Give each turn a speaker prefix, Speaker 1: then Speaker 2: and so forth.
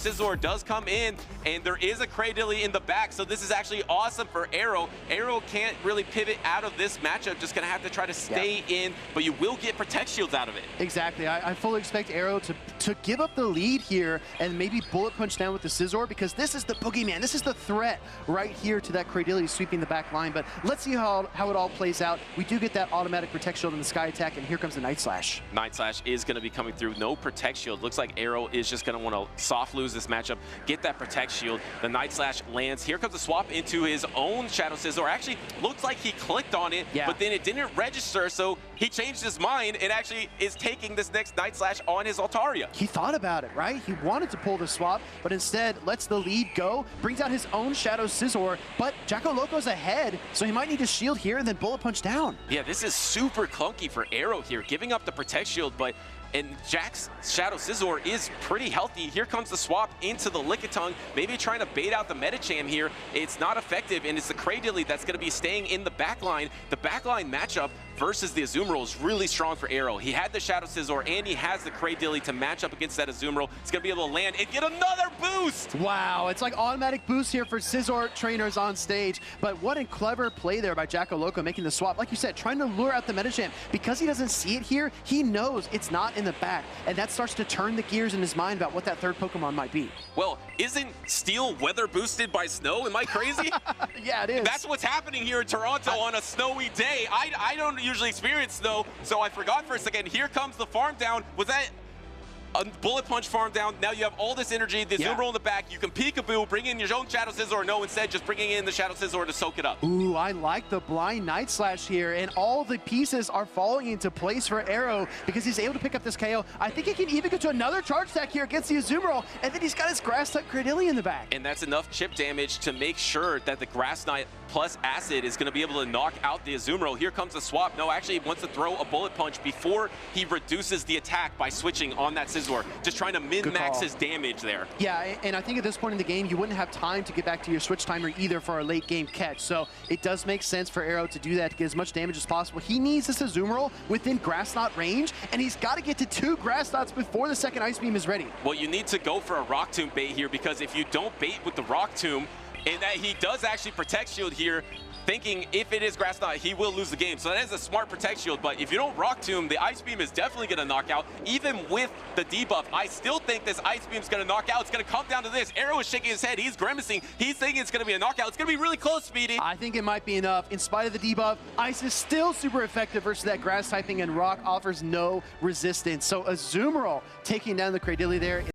Speaker 1: Scizor does come in, and there is a Cradily in the back, so this is actually awesome for Arroh. Arroh can't really pivot out of this matchup, just going to have to try to stay in, but you will get Protect Shields out of it.
Speaker 2: Exactly. I fully expect Arroh to give up the lead here and maybe bullet punch down with the Scizor, because this is the boogeyman. This is the threat right here to that Cradily sweeping the back line. But let's see how it all plays out. We do get that automatic Protect Shield in the Sky Attack, and here comes the Night Slash.
Speaker 1: Night Slash is going to be coming through. No Protect Shield. Looks like Arroh is just going to want to soft lose this matchup, get that Protect Shield. The Night Slash lands. Here comes a swap into his own Shadow Scizor. Actually, looks like he clicked on it, but then it didn't register, so he changed his mind and actually is taking this next Night Slash on his Altaria.
Speaker 2: He thought about it, right? He wanted to pull the swap, but instead lets the lead go, brings out his own Shadow Scizor, but Jacoloco's ahead, so he might need to shield here and then bullet punch down.
Speaker 1: Yeah, this is super clunky for Arrow here, giving up the Protect Shield, and Jack's Shadow Scizor is pretty healthy. Here comes the swap into the Lickitung, maybe trying to bait out the Medicham here. It's not effective, and it's the Cradily that's going to be staying in the backline. The backline matchup versus the Azumarill is really strong for Arrow. He had the Shadow Scizor, and he has the Cradily to match up against that Azumarill. He's going to be able to land and get another boost!
Speaker 2: Wow, it's like automatic boost here for Scizor trainers on stage, but what a clever play there by Jacoloco making the swap. Like you said, trying to lure out the Medicham. Because he doesn't see it here, he knows it's not in the back, and that starts to turn the gears in his mind about what that third Pokemon might be.
Speaker 1: Well, isn't Steel weather boosted by snow? Am I crazy?
Speaker 2: Yeah, it is.
Speaker 1: That's what's happening here in Toronto on a snowy day. I don't usually experience snow, so I forgot for a second. Here comes the farm down. Was that a bullet punch farm down? Now you have all this energy, the Azumarill in the back. You can peekaboo, bring in your own Shadow Scizor. No, instead just bringing in the Shadow Scizor to soak it up.
Speaker 2: Ooh, I like the blind Night Slash here, and all the pieces are falling into place for Arrow because he's able to pick up this KO. I think he can even get to another charge attack here against the Azumarill, and then he's got his Grass-type Cradily in the back.
Speaker 1: And that's enough chip damage to make sure that the Grass Knight plus Acid is going to be able to knock out the Azumarill. Here comes the swap. No, actually he wants to throw a bullet punch before he reduces the attack by switching on that Scizor. Just trying to min-max his damage there.
Speaker 2: Yeah, and I think at this point in the game, you wouldn't have time to get back to your switch timer either for a late game catch. So it does make sense for Arrow to do that, to get as much damage as possible. He needs this Azumarill within Grass Knot range, and he's got to get to 2 Grass Knots before the second Ice Beam is ready.
Speaker 1: Well, you need to go for a Rock Tomb bait here, because if you don't bait with the Rock Tomb, and that he does actually Protect Shield here, thinking if it is Grass Knot, he will lose the game. So that is a smart Protect Shield, but if you don't Rock Tomb, the Ice Beam is definitely going to knock out. Even with the debuff, I still think this Ice Beam is going to knock out. It's going to come down to this. Arrow is shaking his head. He's grimacing. He's thinking it's going to be a knockout. It's going to be really close, Speedy.
Speaker 2: I think it might be enough. In spite of the debuff, Ice is still super effective versus that Grass typing, and Rock offers no resistance. So Azumarill taking down the Cradily there.